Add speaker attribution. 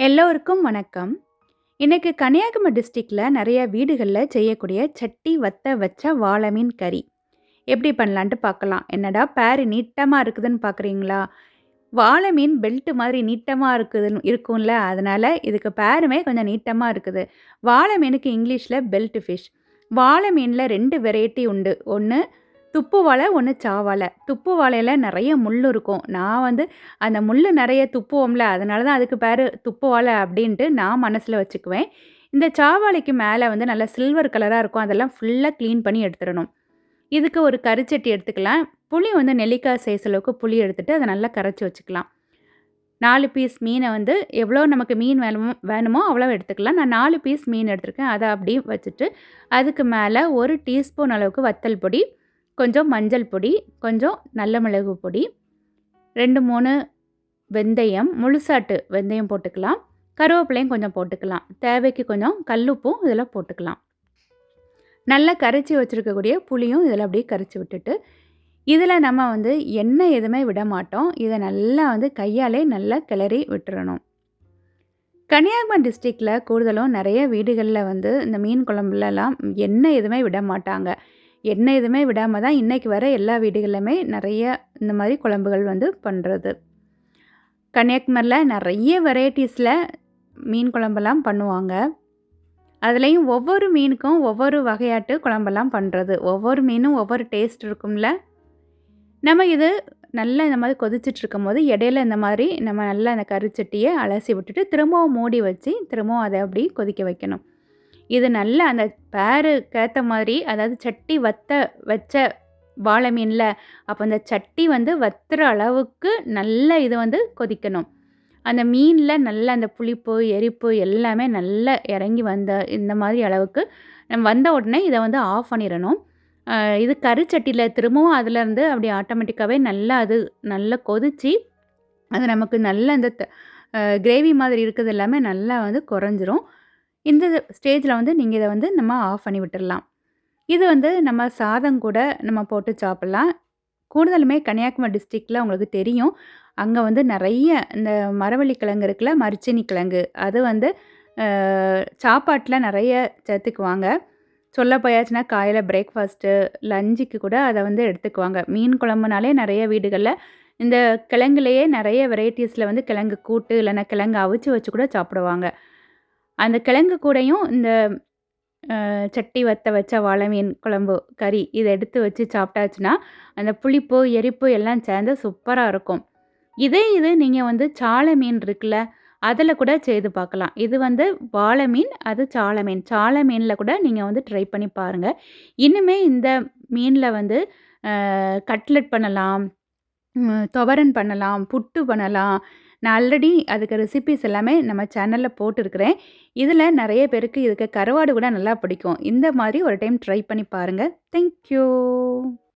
Speaker 1: எல்லோருக்கும் வணக்கம். இன்னைக்கு கன்னியாகுமரி டிஸ்ட்ரிக்ட்ல நெறைய வீடுகள்ல செய்யக்கூடிய சட்டி வத்த வச்ச வாள மீன் கறி. எப்படி பண்ணலான்ட்டு பார்க்கலாம். என்னடா பேரு நீட்டமா இருக்குதுன்னு பார்க்குறீங்களா? வாள மீன் பெல்ட் மாதிரி நீட்டமா இருக்கும்ல. அதனால இதுக்கு பேருமே கொஞ்சம் நீட்டமா இருக்குது. வாள மீனுக்கு இங்கிலீஷ்ல பெல்ட் ஃபிஷ். வாள மீன்ல 2 வெரைட்டி உண்டு. ஒண்ணு துப்பு வாளை, ஒண்ணு சாவாளை. துப்பு வாளையில நெறைய முள்ளு இருக்கும். நான் அந்த முள்ளு நெறைய துப்புவோம்ல, அதனால தான் அதுக்கு பேரு துப்பு வாளை அப்படின்ட்டு நான் மனசுல வச்சுக்குவேன். இந்த சாவாளைக்கு மேல நல்லா சில்வர் கலரா இருக்கும். அதெல்லாம் ஃபுல்லா கிளீன் பண்ணி எடுத்துறணும். இதுக்கு ஒரு கரிச்சட்டி எடுத்துக்கலாம். புளி நெல்லிக்காய் சைஸ் அளவுக்கு புளி எடுத்துட்டு, அத நல்லா கரைச்சு வச்சுக்கலாம். 4 பீஸ் மீன எவ்வளோ நமக்கு மீன் வேணுமோ அவ்வளோ எடுத்துக்கலாம். நான் 4 பீஸ் மீன் எடுத்திருக்கேன். அத அப்படியே வச்சுட்டு, அதுக்கு மேல 1 டீஸ்பூன் அளவுக்கு வத்தல் பொடி, கொஞ்சம் மஞ்சள் பொடி, கொஞ்சம் நல்ல மிளகு பொடி, 2, 3 வெந்தயம், முழுசாட்டு வெந்தயம் போட்டுக்கலாம். கருவேப்பிலையும் கொஞ்சம் போட்டுக்கலாம். தேவைக்கு கொஞ்சம் கல்லுப்பும் இதில் போட்டுக்கலாம். நல்லா கரைச்சி வச்சுருக்கக்கூடிய புளியும் இதில் அப்படியே கரைச்சி விட்டுட்டு, இதில் நம்ம எண்ணெய் எதுவுமே விட மாட்டோம். இதை நல்லா கையாலே நல்லா கிளறி விட்டுறணும். கன்னியாகுமரி டிஸ்ட்ரிக்டில் கூடுதலும் நிறைய வீடுகளில் இந்த மீன் குழம்புலலாம் எண்ணெய் எதுவுமே விட மாட்டாங்க. எண்ணெய் எதுவுமே விடாமல் தான் இன்றைக்கி வர எல்லா வீடுகளிலுமே நிறைய இந்த மாதிரி குழம்புகள் பண்ணுறது. கன்னியாகுமரியில் நிறைய வெரைட்டிஸில் மீன் குழம்பெல்லாம் பண்ணுவாங்க. அதுலேயும் ஒவ்வொரு மீனுக்கும் ஒவ்வொரு வகையாட்டு குழம்பெல்லாம் பண்ணுறது. ஒவ்வொரு மீனும் ஒவ்வொரு டேஸ்ட் இருக்கும்ல. நம்ம இது நல்லா இந்த மாதிரி கொதிச்சிட்ருக்கும்போது இடையில இந்த மாதிரி நம்ம நல்லா அந்த கரிச்சட்டியை அலசி விட்டுட்டு திரும்பவும் மூடி வச்சு திரும்பவும் அதை அப்படி கொதிக்க வைக்கணும். இது நல்லா அந்த பேருக்கேற்ற மாதிரி, அதாவது சட்டி வத்த வச்ச வாளை மீனில், அப்போ அந்த சட்டி வத்துற அளவுக்கு நல்லா இது கொதிக்கணும். அந்த மீனில் நல்லா அந்த புளிப்பு, எரிப்பு எல்லாமே நல்லா இறங்கி இந்த மாதிரி அளவுக்கு நம்ம வந்த உடனே இதை ஆஃப் பண்ணிடணும். இது கரிச்சட்டியில் திரும்பவும் அதுலேருந்து அப்படி ஆட்டோமேட்டிக்காகவே நல்லா அது நல்லா கொதித்து அது நமக்கு நல்ல அந்த கிரேவி மாதிரி இருக்கிறது எல்லாமே நல்லா குறைஞ்சிரும். இந்த ஸ்டேஜில் நீங்கள் இதை நம்ம ஆஃப் பண்ணி விட்டுடலாம். இது நம்ம சாதம் கூட நம்ம போட்டு சாப்பிட்லாம். கூடுதலுமே கன்னியாகுமரி டிஸ்ட்ரிக்டில் உங்களுக்கு தெரியும். அங்கே நிறைய இந்த மரவள்ளி கிழங்கு இருக்குல்ல, மரிச்சினி கிழங்கு, அது சாப்பாட்டில் நிறைய சேர்த்துக்குவாங்க. சொல்ல போயாச்சுன்னா காலையில் பிரேக்ஃபாஸ்ட்டு, லஞ்சுக்கு கூட அதை எடுத்துக்குவாங்க. மீன் குழம்புனாலே நிறைய வீடுகளில் இந்த கிழங்குலேயே நிறைய வெரைட்டிஸில் கிழங்கு கூட்டு இல்லைன்னா கிழங்கு அவிச்சு வச்சு கூட சாப்பிடுவாங்க. அந்த கிழங்கு கூடயும் இந்த சட்டி வத்த வச்ச வாளை மீன் குழம்பு கறி இதை எடுத்து வச்சு சாப்பிட்டாச்சுன்னா அந்த புளிப்பு, எரிப்பு எல்லாம் சேர்ந்து சூப்பராக இருக்கும். இது நீங்கள் சாலை மீன் இருக்குல்ல, அதில் கூட செய்து பார்க்கலாம். இது வாளை மீன், அது சாலை மீன். சாலை மீனில் கூட நீங்கள் ட்ரை பண்ணி பாருங்கள். இன்னுமே இந்த மீனில் கட்லெட் பண்ணலாம், துவரன் பண்ணலாம், புட்டு பண்ணலாம். நான் ஆல்ரெடி அதுக்கு ரெசிபீஸ் எல்லாமே நம்ம சேனலில் போட்டிருக்கிறேன். இதில் நிறைய பேருக்கு இதுக்கு கருவாடு கூட நல்லா பிடிக்கும். இந்த மாதிரி ஒரு டைம் ட்ரை பண்ணி பாருங்கள். Thank you.